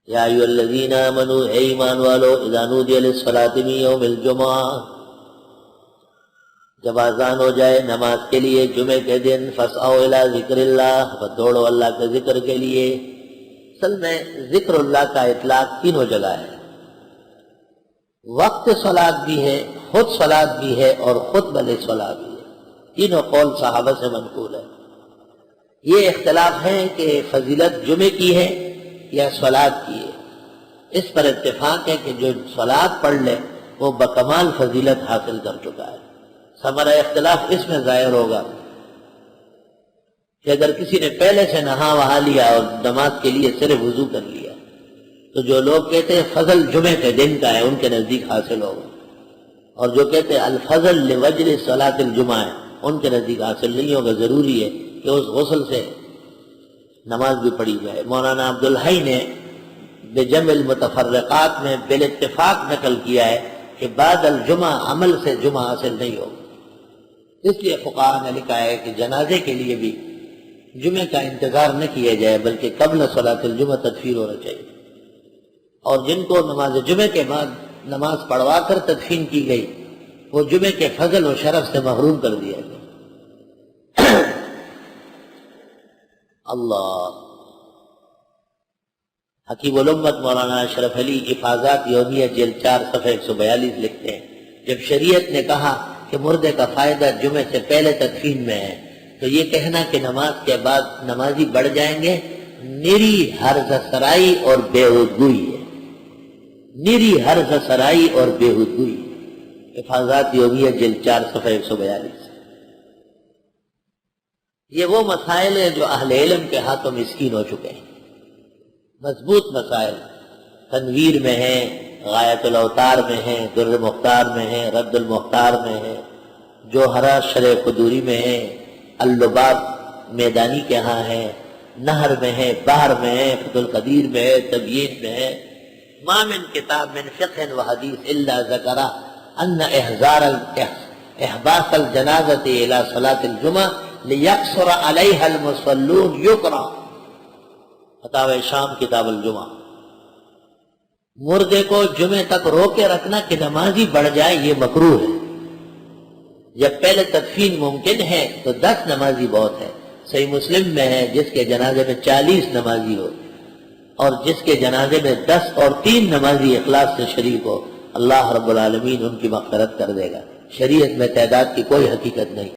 یا ایھا الذین آمنوا، اے ایمان والو، اذا نودی للصلاۃ من یوم الجمعہ، جب اذان ہو جائے نماز کے لیے جمعے کے دن، فاسعوا الی ذکر اللہ، دوڑو اللہ کے ذکر کے لیے۔ اصل میں ذکر اللہ کا اطلاق تینوں جگہ ہے، وقت صلاۃ بھی ہے، خود صلاۃ بھی ہے، اور خطبہ صلاۃ بھی ہے۔ تینوں قول صحابہ سے منقول ہے۔ یہ اختلاف ہے کہ فضیلت جمعے کی ہے یا صلاۃ کی ہے۔ اس پر اتفاق ہے کہ جو صلاۃ پڑھ لے وہ بکمال فضیلت حاصل کر چکا ہے۔ ہمارا اختلاف اس میں ظاہر ہوگا کہ اگر کسی نے پہلے سے نہا وہا لیا اور نماز کے لیے صرف وضو کر لیا تو جو لوگ کہتے ہیں فضل جمعے کے دن کا ہے ان کے نزدیک حاصل ہوگا، اور جو کہتے ہیں الفضل لوجل صلاۃ الجمعہ ہے ان کے نزدیک حاصل نہیں ہوگا۔ ضروری ہے کہ اس غسل سے نماز بھی پڑھی جائے۔ مولانا عبدالحی نے بجمع المتفرقات میں بالاتفاق نقل کیا ہے کہ بعد الجمعہ عمل سے جمعہ حاصل نہیں ہوگا۔ اس لیے فقہاء نے لکھا ہے کہ جنازے کے لیے بھی جمعے کا انتظار نہ کیا جائے بلکہ قبل صلاۃ الجمعہ تدفین ہونا چاہیے، اور جن کو نماز جمعے کے بعد نماز پڑھوا کر تدفین کی گئی وہ جمعے کے فضل و شرف سے محروم کر دیا گیا۔ اللہ حکیم الامت مولانا اشرف علی حفاظات یومیہ جلد 4 صفحہ 142 لکھتے ہیں، جب شریعت نے کہا کہ مردے کا فائدہ جمعے سے پہلے تدفین میں ہے تو یہ کہنا کہ نماز کے بعد نمازی بڑھ جائیں گے نری حرز سرائی اور بےہودگوئی ہے، نری حرز سرائی اور بےہودگوئی۔ حفاظات یومیہ جلد 4 صفحہ 142۔ یہ وہ مسائل ہیں جو اہل علم کے ہاتھوں مسکین ہو چکے ہیں، مضبوط مسائل تنویر میں ہیں، غایت الاوتار میں ہیں، در مختار میں ہیں، رد المختار میں ہیں، جوہرہ شرح قدوری میں ہیں، اللباب میدانی کے ہاں ہیں، نہر میں ہے، بحر میں ہے، فتح القدیر میں ہے، تبیین میں ہے۔ ما من کتاب من فقہ و حدیث الا ذکر ان احباس الجنازۃ الی صلاۃ الجمعہ لیکثر علیہا المصلون یکرہ، فتاوی شام کتاب الجمعہ۔ مردے کو جمعے تک روکے رکھنا کہ نمازی بڑھ جائے یہ مکروہ ہے۔ جب پہلے تدفین ممکن ہے تو 10 نمازی بہت ہے۔ صحیح مسلم میں ہے جس کے جنازے میں 40 نمازی ہو اور جس کے جنازے میں 10 اور 3 نمازی اخلاص سے شریک ہو، اللہ رب العالمین ان کی مغفرت کر دے گا۔ شریعت میں تعداد کی کوئی حقیقت نہیں۔